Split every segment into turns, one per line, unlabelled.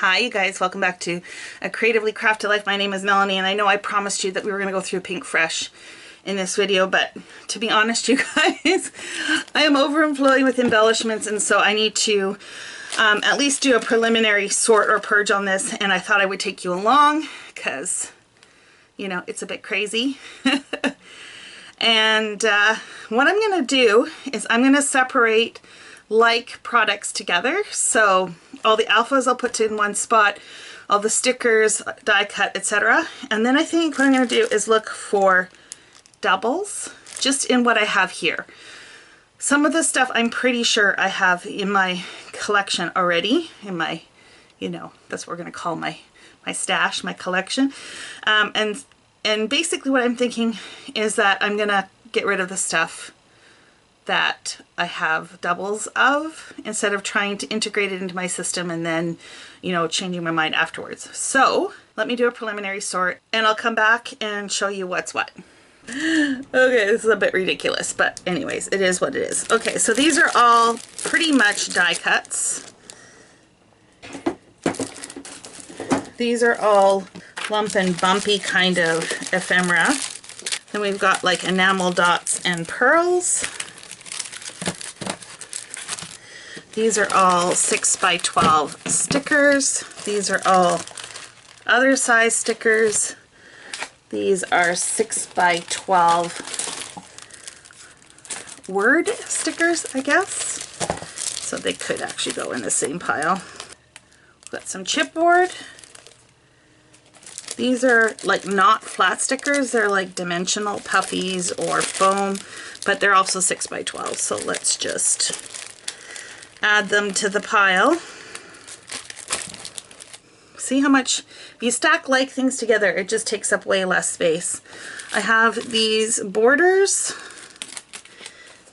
Hi you guys, welcome back to A Creatively Crafted Life. My name is Melanie, and I know I promised you that we were going to go through Pink Fresh in this video, but to be honest you guys, I am overflowing with embellishments, and so I need to at least do a preliminary sort or purge on this, and I thought I would take you along because, you know, it's a bit crazy. And what I'm going to do is I'm going to separate like products together. So all the alphas I'll put in one spot, all the stickers, die cut, etc. And then I think what I'm going to do is look for doubles just in what I have here. Some of the stuff I'm pretty sure I have in my collection already, in my, you know, that's what we're going to call my stash, my collection. And basically what I'm thinking is that I'm going to get rid of the stuff that I have doubles of instead of trying to integrate it into my system and then, you know, changing my mind afterwards. So let me do a preliminary sort and I'll come back and show you what's what. Okay, this is a bit ridiculous, but anyways, it is what it is. Okay, so these are all pretty much die cuts. These are all lump and bumpy kind of ephemera. Then we've got like enamel dots and pearls. These are all 6x12 stickers. These are all other size stickers. These are 6x12 word stickers, I guess. So they could actually go in the same pile. We've got some chipboard. These are like not flat stickers, they're like dimensional puffies or foam, but they're also 6x12. So let's just add them to the pile. See how much, if you stack like things together, it just takes up way less space. I have these borders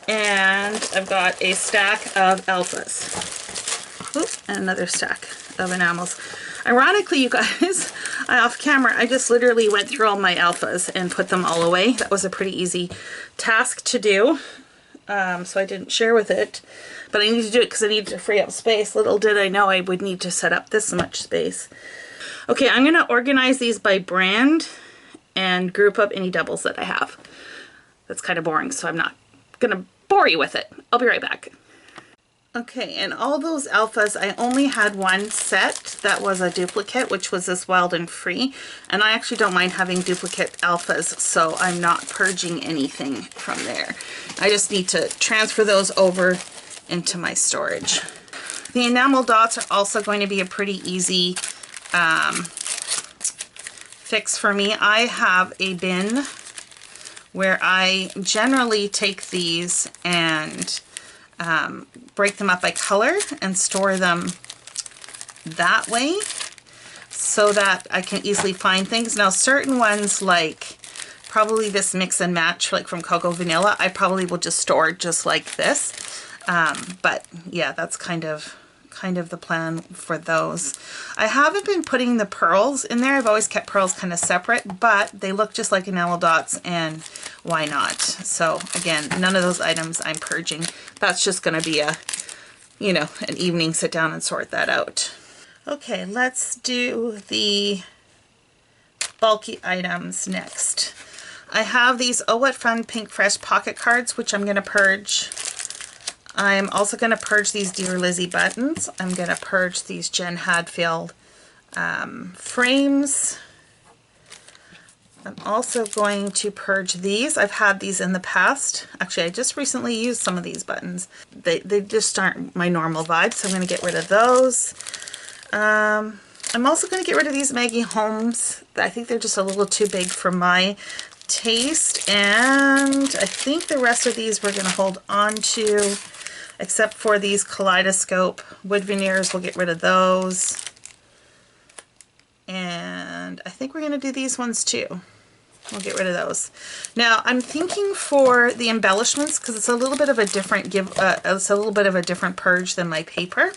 and I've got a stack of alphas. Oop, and another stack of enamels. Ironically, you guys, off camera, I just literally went through all my alphas and put them all away. That was a pretty easy task to do, so I didn't share with it. But I need to do it because I need to free up space. Little did I know I would need to set up this much space. Okay, I'm going to organize these by brand and group up any doubles that I have. That's kind of boring, so I'm not going to bore you with it. I'll be right back. Okay, and all those alphas, I only had one set that was a duplicate, which was this Wild and Free. And I actually don't mind having duplicate alphas, so I'm not purging anything from there. I just need to transfer those over into my storage. The enamel dots are also going to be a pretty easy fix for me. I have a bin where I generally take these and break them up by color and store them that way so that I can easily find things. Now certain ones, like probably this mix and match like from Cocoa Vanilla, I probably will just store just like this. But yeah, that's kind of the plan for those. I haven't been putting the pearls in there. I've always kept pearls kind of separate, but they look just like enamel dots, and why not? So again, none of those items I'm purging. That's just going to be a, you know, an evening sit down and sort that out. Okay, let's do the bulky items next. I have these Oh What Fun Pink Fresh pocket cards, which I'm going to purge. I'm also going to purge these Dear Lizzie buttons. I'm going to purge these Jen Hadfield frames. I'm also going to purge these. I've had these in the past. Actually, I just recently used some of these buttons. They just aren't my normal vibe, so I'm going to get rid of those. I'm also going to get rid of these Maggie Holmes. I think they're just a little too big for my taste, and I think the rest of these we're going to hold on to, except for these Kaleidoscope wood veneers. We'll get rid of those. And I think we're going to do these ones too. We'll get rid of those. Now I'm thinking for the embellishments, because it's a little bit of a different it's a little bit of a different purge than my paper.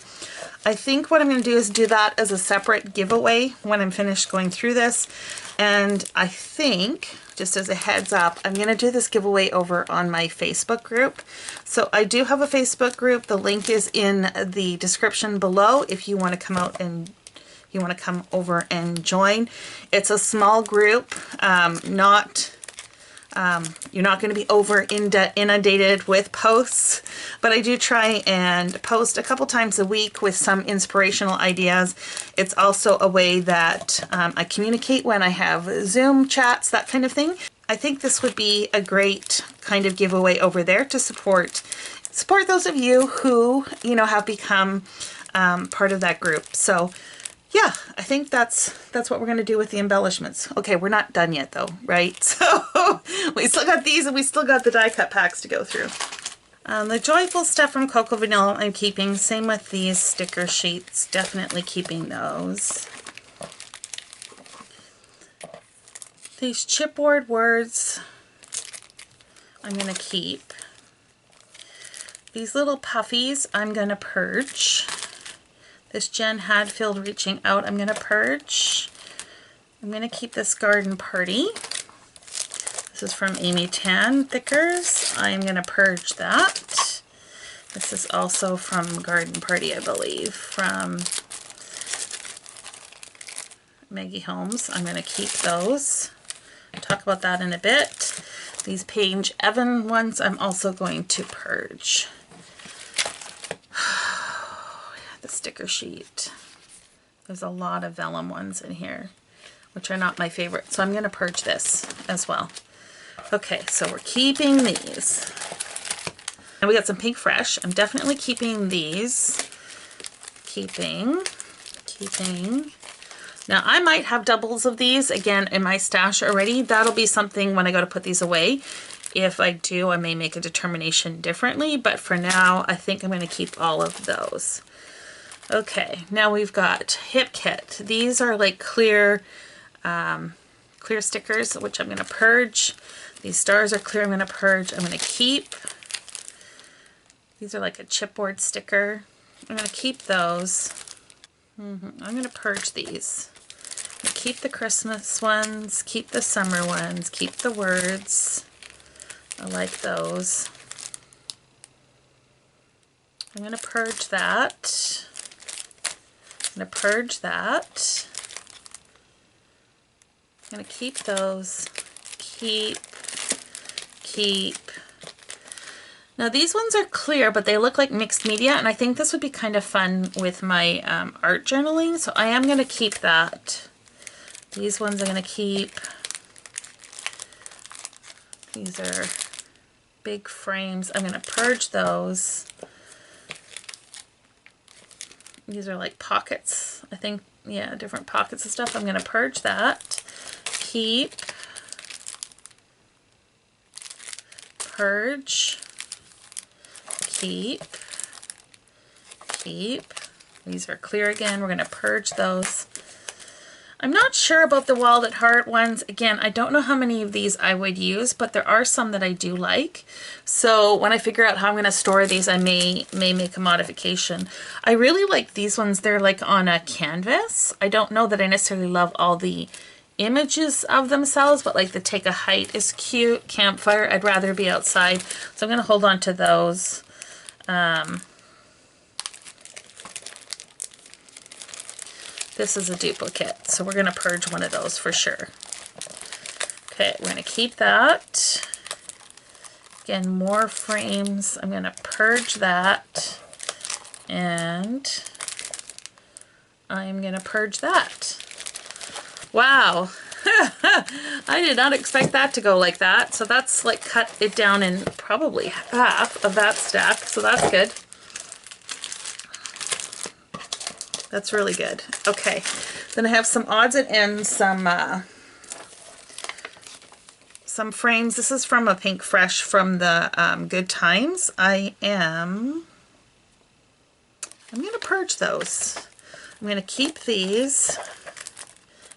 I think what I'm going to do is do that as a separate giveaway when I'm finished going through this. And I think, just as a heads up, I'm going to do this giveaway over on my Facebook group. So I do have a Facebook group. The link is in the description below if you want to come out and you want to come over and join. It's a small group, you're not going to be over inundated with posts, but I do try and post a couple times a week with some inspirational ideas. It's also a way that I communicate when I have Zoom chats, that kind of thing. I think this would be a great kind of giveaway over there to support those of you who, you know, have become part of that group. So yeah, I think that's what we're going to do with the embellishments. Okay, we're not done yet though, right? So we still got these and we still got the die cut packs to go through. The joyful stuff from Cocoa Vanilla I'm keeping. Same with these sticker sheets, definitely keeping those. These chipboard words I'm going to keep. These little puffies I'm going to purge. This Jen Hadfield Reaching Out, I'm going to purge. I'm going to keep this Garden Party. This is from Amy Tan Thickers. I'm going to purge that. This is also from Garden Party, I believe, from Maggie Holmes. I'm going to keep those. I'll talk about that in a bit. These Paige Evan ones I'm also going to purge. The sticker sheet. There's a lot of vellum ones in here, which are not my favorite. So I'm going to purge this as well. Okay, so we're keeping these. And we got some Pink Fresh. I'm definitely keeping these. Keeping. Now I might have doubles of these again in my stash already. That'll be something when I go to put these away. If I do, I may make a determination differently, but for now, I think I'm going to keep all of those. Okay, now we've got Hip Kit. These are like clear stickers, which I'm going to purge. These stars are clear, I'm going to purge. I'm going to keep. These are like a chipboard sticker. I'm going to keep those. I'm going to purge these. I'm going to keep the Christmas ones, keep the summer ones, keep the words. I like those. I'm going to purge that. I'm going to purge that. I'm going to keep those. Keep. Now these ones are clear, but they look like mixed media, and I think this would be kind of fun with my art journaling, so I am going to keep that. These ones I'm going to keep. These are big frames. I'm going to purge those. These are like pockets, I think. Yeah, different pockets of stuff. I'm going to purge that. Keep. Purge. Keep. These are clear again. We're going to purge those. I'm not sure about the Wild at Heart ones. Again, I don't know how many of these I would use, but there are some that I do like. So when I figure out how I'm going to store these, I may make a modification. I really like these ones. They're like on a canvas. I don't know that I necessarily love all the images of themselves, but like the Take a Hike is cute. Campfire, I'd rather be outside. So I'm going to hold on to those. This is a duplicate, so we're going to purge one of those for sure. Okay, we're going to keep that. Again, more frames. I'm going to purge that. And I'm going to purge that. Wow. I did not expect that to go like that. So that's like cut it down in probably half of that stack. So that's good. That's really good. Okay, then I have some odds and ends, some frames. This is from a Pink Fresh from the Good Times. I'm going to purge those. I'm going to keep these. I'm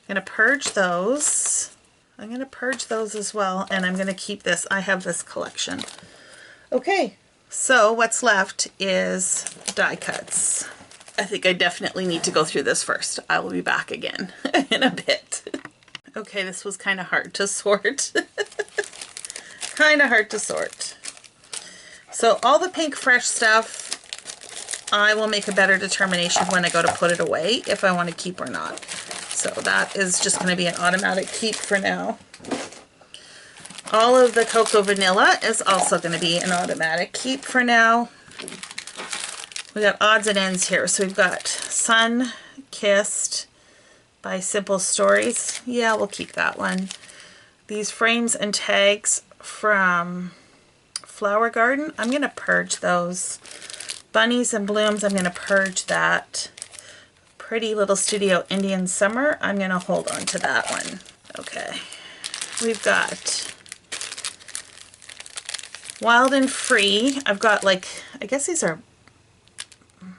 going to purge those. I'm going to purge those as well, and I'm going to keep this. I have this collection. Okay, so what's left is die cuts. I think I definitely need to go through this first. I will be back again in a bit. Okay, this was kind of hard to sort. Kind of hard to sort. So all the Pink Fresh stuff I will make a better determination when I go to put it away if I want to keep or not. So that is just going to be an automatic keep for now. All of the Cocoa Vanilla is also going to be an automatic keep for now. We got odds and ends here. So we've got Sun Kissed by Simple Stories. Yeah, we'll keep that one. These frames and tags from Flower Garden, I'm going to purge those. Bunnies and Blooms, I'm going to purge that. Pretty Little Studio Indian Summer, I'm going to hold on to that one. Okay, we've got Wild and Free. I've got like, I guess these are,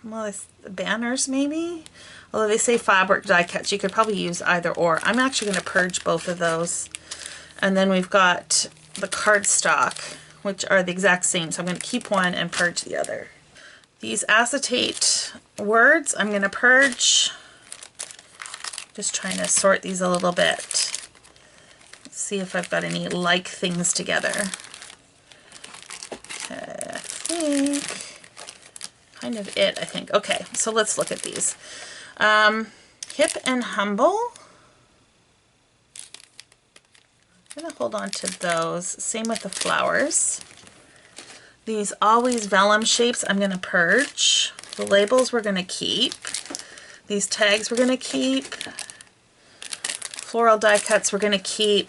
well, it's banners maybe? Although they say fabric die cuts, you could probably use either or. I'm actually going to purge both of those. And then we've got the cardstock, which are the exact same. So I'm going to keep one and purge the other. These acetate words, I'm going to purge. Just trying to sort these a little bit. Let's see if I've got any like things together. Okay, I think kind of it, I think. Okay, so let's look at these. Hip and Humble. I'm going to hold on to those. Same with the flowers. These Always Vellum shapes I'm going to purge. The labels we're going to keep. These tags we're going to keep. Floral die cuts we're going to keep.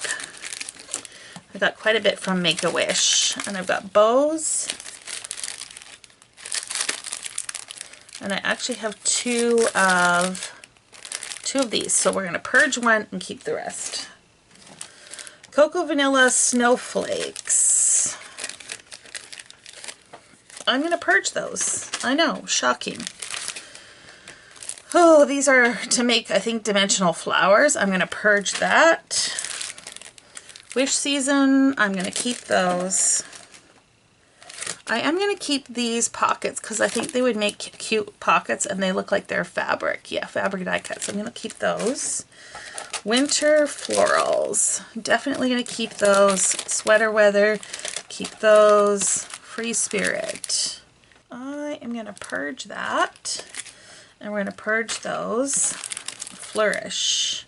I got quite a bit from Make-A-Wish. And I've got bows. And I actually have two of these. So we're going to purge one and keep the rest. Cocoa Vanilla Snowflakes. I'm going to purge those. I know, shocking. Oh, these are to make, I think, dimensional flowers. I'm going to purge that. Wish Season, I'm going to keep those. I am going to keep these pockets because I think they would make cute pockets and they look like they're fabric. Yeah, fabric die cuts. I'm going to keep those. Winter Florals. Definitely going to keep those. Sweater Weather. Keep those. Free Spirit. I am going to purge that. And we're going to purge those. Flourish.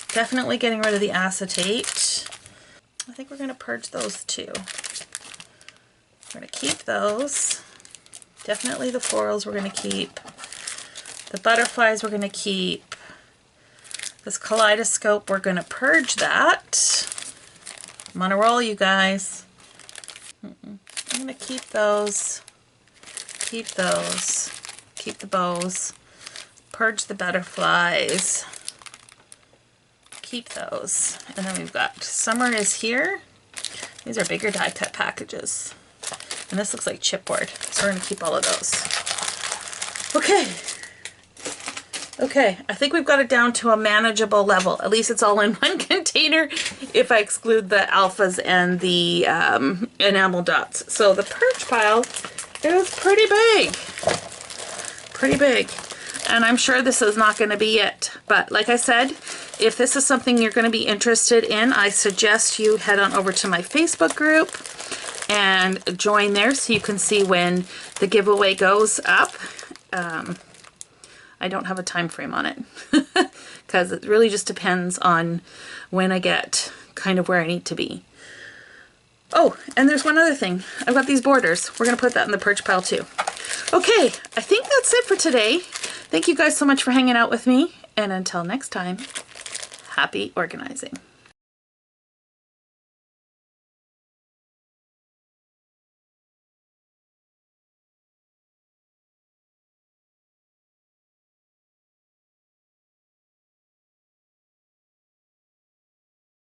Definitely getting rid of the acetate. I think we're going to purge those too. We're going to keep those. Definitely the florals we're going to keep. The butterflies we're going to keep. This kaleidoscope, we're going to purge that. I'm on a roll, you guys. I'm going to keep those. Keep those. Keep the bows. Purge the butterflies. Keep those. And then we've got Summer is Here. These are bigger die cut packages. And this looks like chipboard. So we're going to keep all of those. Okay. Okay, I think we've got it down to a manageable level. At least it's all in one container if I exclude the alphas and the enamel dots. So the purge pile is pretty big. Pretty big. And I'm sure this is not going to be it. But like I said, if this is something you're going to be interested in, I suggest you head on over to my Facebook group and join there so you can see when the giveaway goes up. I don't have a time frame on it because it really just depends on when I get kind of where I need to be. Oh, and there's one other thing. I've got these borders. We're going to put that in the purge pile too. Okay, I think that's it for today. Thank you guys so much for hanging out with me. And until next time, happy organizing.